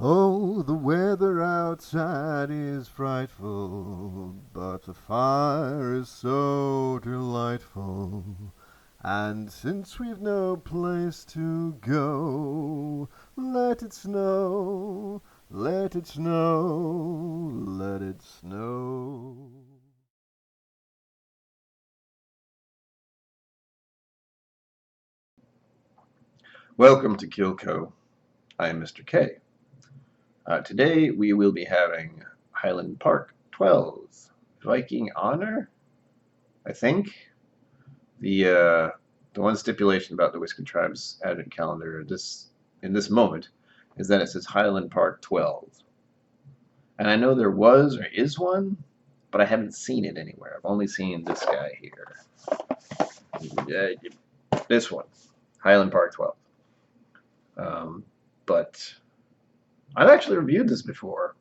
Oh, the weather outside is frightful, but the fire is so delightful. And since we've no place to go, let it snow, let it snow, let it snow. Welcome to KillCo. I am Mr. K. Today we will be having Highland Park 12 Viking Honor, I think. The one stipulation about the Whiskey Tribe's advent calendar in this moment is that it says Highland Park 12. And I know there was or is one, but I haven't seen it anywhere. I've only seen this guy here. This one, Highland Park 12. But I've actually reviewed this before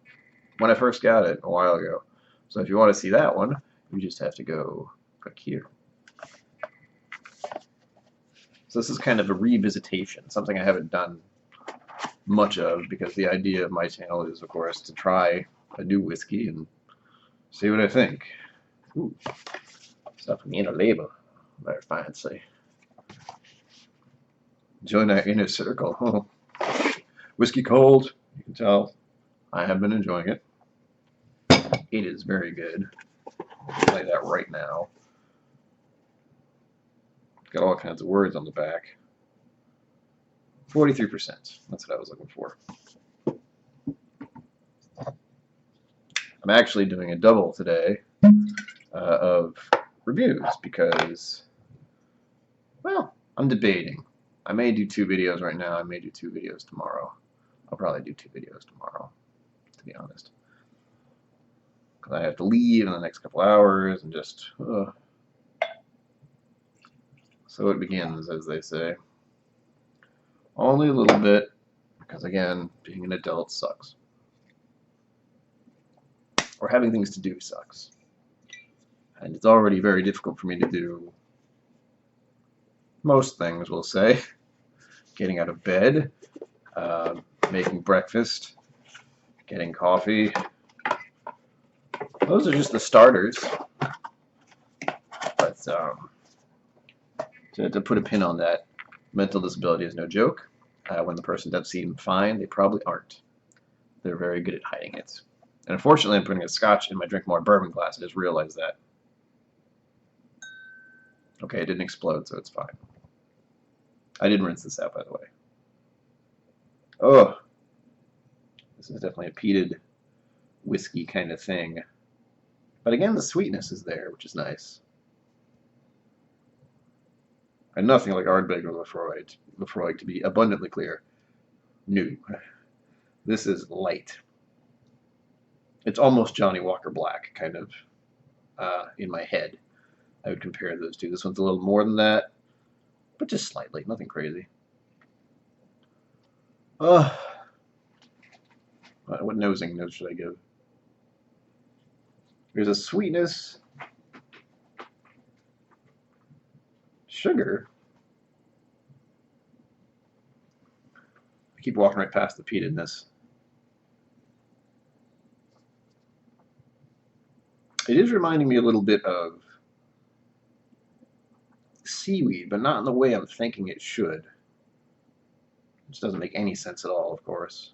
when I first got it a while ago. So if you want to see that one, you just have to go click here. So this is kind of a revisitation, something I haven't done much of because the idea of my channel is, of course, to try a new whiskey and see what I think. Ooh, stuff in the inner label. Very fancy. Join our inner circle. Whiskey cold. You can tell I have been enjoying it. It is very good. I'll play that right now. Got all kinds of words on the back. 43%. That's what I was looking for. I'm actually doing a double today of reviews because, well, I'm debating. I may do 2 videos right now. I may do 2 videos tomorrow. I'll probably do 2 videos tomorrow, to be honest. Because I have to leave in the next couple hours and just... So it begins, as they say. Only a little bit, because again, being an adult sucks. Or having things to do sucks. And it's already very difficult for me to do most things, we'll say. Getting out of bed, making breakfast, getting coffee. Those are just the starters. But to put a pin on that, mental disability is no joke. When the person does seem fine, they probably aren't. They're very good at hiding it. And unfortunately, I'm putting a scotch in my drink more bourbon glass. I just realized that. Okay, it didn't explode, so it's fine. I did rinse this out, by the way. Oh, this is definitely a peated whiskey kind of thing. But again, the sweetness is there, which is nice. And nothing like Ardbeg or Lefroy, to be abundantly clear. No. This is light. It's almost Johnny Walker Black, kind of, in my head. I would compare those two. This one's a little more than that, but just slightly, nothing crazy. What nosing note should I give? There's a sweetness. Sugar. I keep walking right past the peatedness. It is reminding me a little bit of seaweed, but not in the way I'm thinking it should. Which doesn't make any sense at all, of course.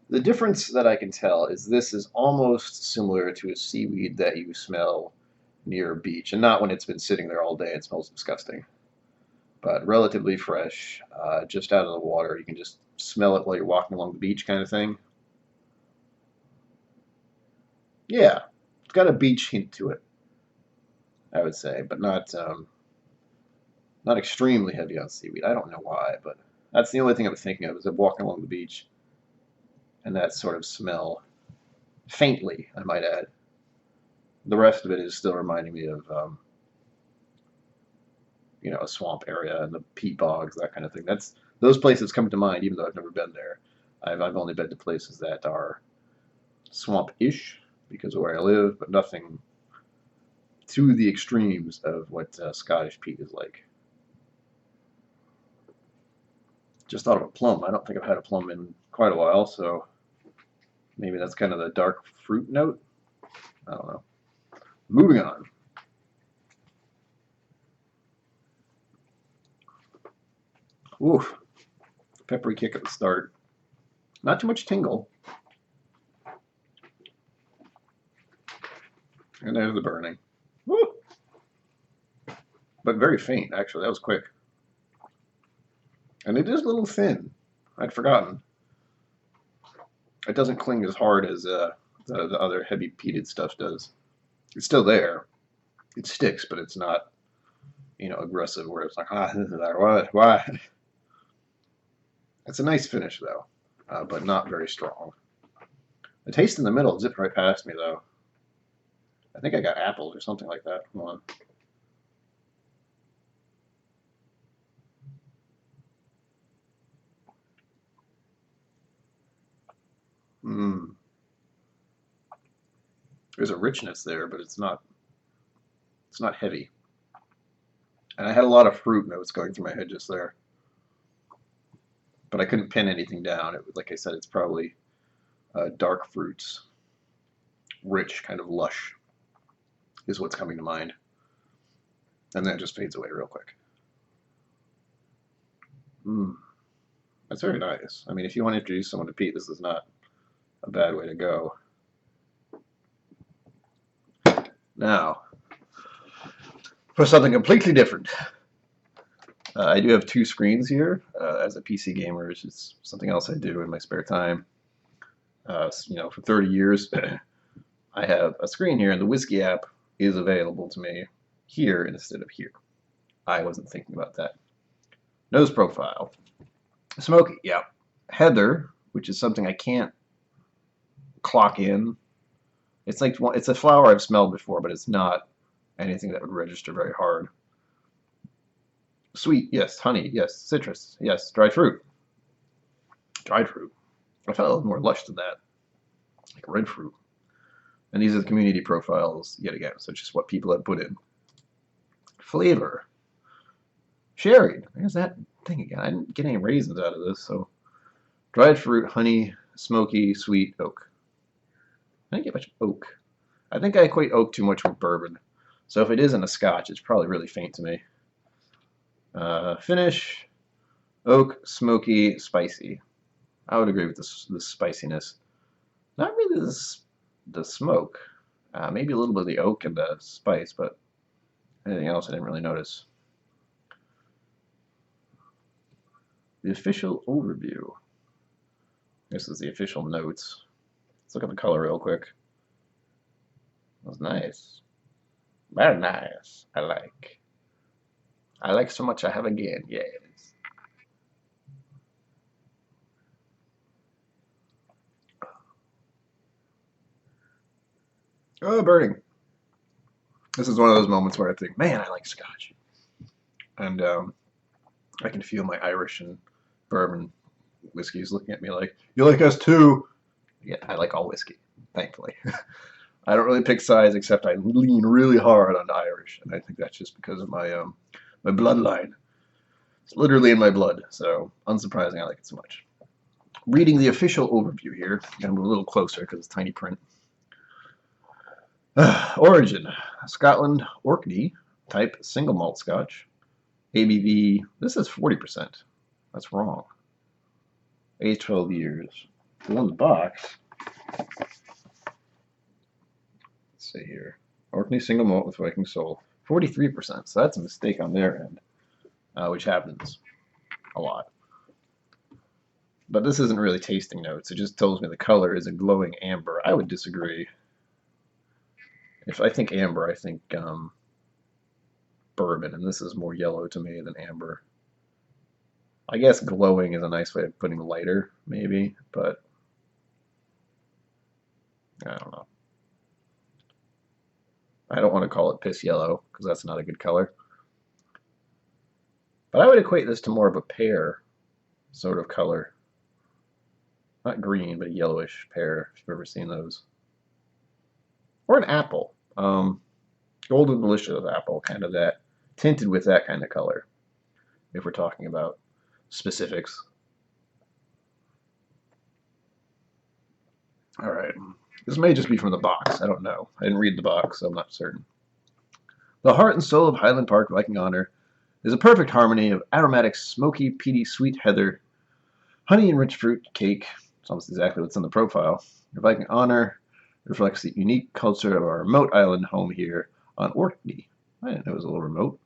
The difference that I can tell is this is almost similar to a seaweed that you smell near a beach, and not when it's been sitting there all day. It smells disgusting. But relatively fresh, just out of the water. You can just smell it while you're walking along the beach kind of thing. Yeah, it's got a beach hint to it, I would say, but not extremely heavy on seaweed. I don't know why, but that's the only thing I'm thinking of is I'm walking along the beach and that sort of smell. Faintly, I might add. The rest of it is still reminding me of, a swamp area and the peat bogs, that kind of thing. Those places come to mind, even though I've never been there. I've only been to places that are swamp-ish because of where I live, but nothing to the extremes of what Scottish peat is like. Just thought of a plum. I don't think I've had a plum in quite a while, so maybe that's kind of the dark fruit note. I don't know. Moving on. Oof. Peppery kick at the start. Not too much tingle. And there's the burning. Woo! But very faint, actually. That was quick. And it is a little thin. I'd forgotten. It doesn't cling as hard as the other heavy peated stuff does. It's still there. It sticks, but it's not, aggressive where it's like, what? It's a nice finish, though, but not very strong. The taste in the middle zipped right past me, though. I think I got apples or something like that. Hold on. There's a richness there, but it's not heavy. And I had a lot of fruit notes going through my head just there. But I couldn't pin anything down. It was, like I said, it's probably dark fruits. Rich, kind of lush is what's coming to mind. And then it just fades away real quick. That's very nice. I mean, if you want to introduce someone to peat, this is not a bad way to go. Now, for something completely different. I do have two screens here. As a PC gamer, it's just something else I do in my spare time. For 30 years, I have a screen here, and the whiskey app is available to me here instead of here. I wasn't thinking about that. Nose profile. Smoky, yeah. Heather, which is something I can't clock in. It's like it's a flower I've smelled before, but it's not anything that would register very hard. Sweet, yes. Honey, yes. Citrus, yes. Dried fruit. Dried fruit. I felt a little more lush than that, like red fruit. And these are the community profiles yet again, so just what people have put in. Flavor. Sherry. There's that thing again. I didn't get any raisins out of this, so dried fruit, honey, smoky, sweet, oak. I didn't get much oak. I think I equate oak too much with bourbon. So if it isn't a scotch, it's probably really faint to me. Finish, oak, smoky, spicy. I would agree with this spiciness. Not really the smoke. Maybe a little bit of the oak and the spice, but anything else I didn't really notice. The official overview. This is the official notes. Let's look at the color real quick. That's nice. Very nice. I like so much I have again. Yes. Oh, burning. This is one of those moments where I think, man, I like scotch. And I can feel my Irish and bourbon whiskeys looking at me like, you like us too? Yeah, I like all whiskey, thankfully. I don't really pick sides, except I lean really hard on Irish, and I think that's just because of my my bloodline. It's literally in my blood, so unsurprising I like it so much. Reading the official overview here, I'm a little closer because it's tiny print. Origin, Scotland, Orkney, type single malt Scotch. ABV, this is 40%. That's wrong. Age 12 years. On the box, let's see here. Orkney single malt with Viking soul. 43%, so that's a mistake on their end, which happens a lot. But this isn't really tasting notes. It just tells me the color is a glowing amber. I would disagree. If I think amber, I think bourbon, and this is more yellow to me than amber. I guess glowing is a nice way of putting lighter, maybe, but I don't know. I don't want to call it piss yellow, because that's not a good color. But I would equate this to more of a pear sort of color. Not green, but a yellowish pear, if you've ever seen those. Or an apple. golden delicious apple, kind of that, tinted with that kind of color, if we're talking about specifics. All right. This may just be from the box. I don't know. I didn't read the box, so I'm not certain. The heart and soul of Highland Park Viking Honor is a perfect harmony of aromatic, smoky, peaty, sweet heather, honey-enriched fruit cake. It's almost exactly what's in the profile. The Viking Honor reflects the unique culture of our remote island home here on Orkney. I didn't know it was a little remote.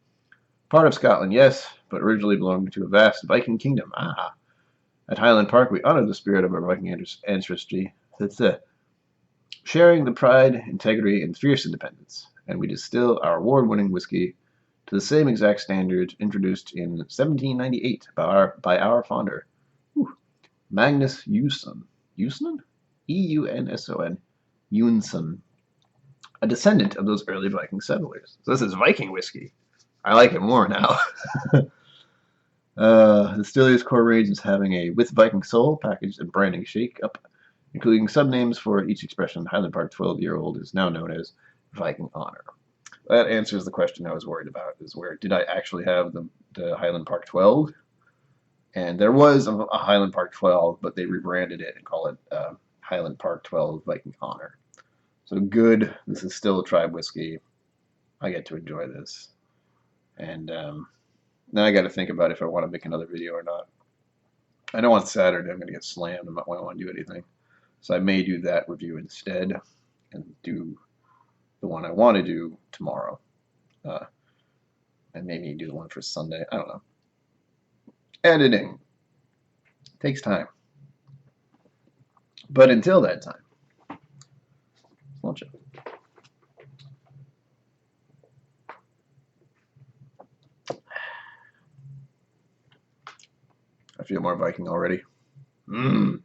Part of Scotland, yes, but originally belonging to a vast Viking kingdom. Ah. At Highland Park, we honor the spirit of our Viking ancestry. Sharing the pride, integrity, and fierce independence, and we distill our award-winning whiskey to the same exact standards introduced in 1798 by our founder, Magnus Eunson. Eunson? E-U-N-S-O-N. Eunson. A descendant of those early Viking settlers. So this is Viking whiskey. I like it more now. The distillery's core range is having a With Viking Soul packaged and branding shake-up, including subnames for each expression. Highland Park 12-year-old is now known as Viking Honor. That answers the question I was worried about, is where did I actually have the Highland Park 12? And there was a Highland Park 12, but they rebranded it and call it Highland Park 12 Viking Honor. So good. This is still a tribe whiskey. I get to enjoy this. And now I got to think about if I want to make another video or not. I know on Saturday I'm going to get slammed. I might want to do anything. So I may do that review instead and do the one I want to do tomorrow. And maybe do the one for Sunday. I don't know. Editing takes time. But until that time, let's launch it. I feel more Viking already. Mmm.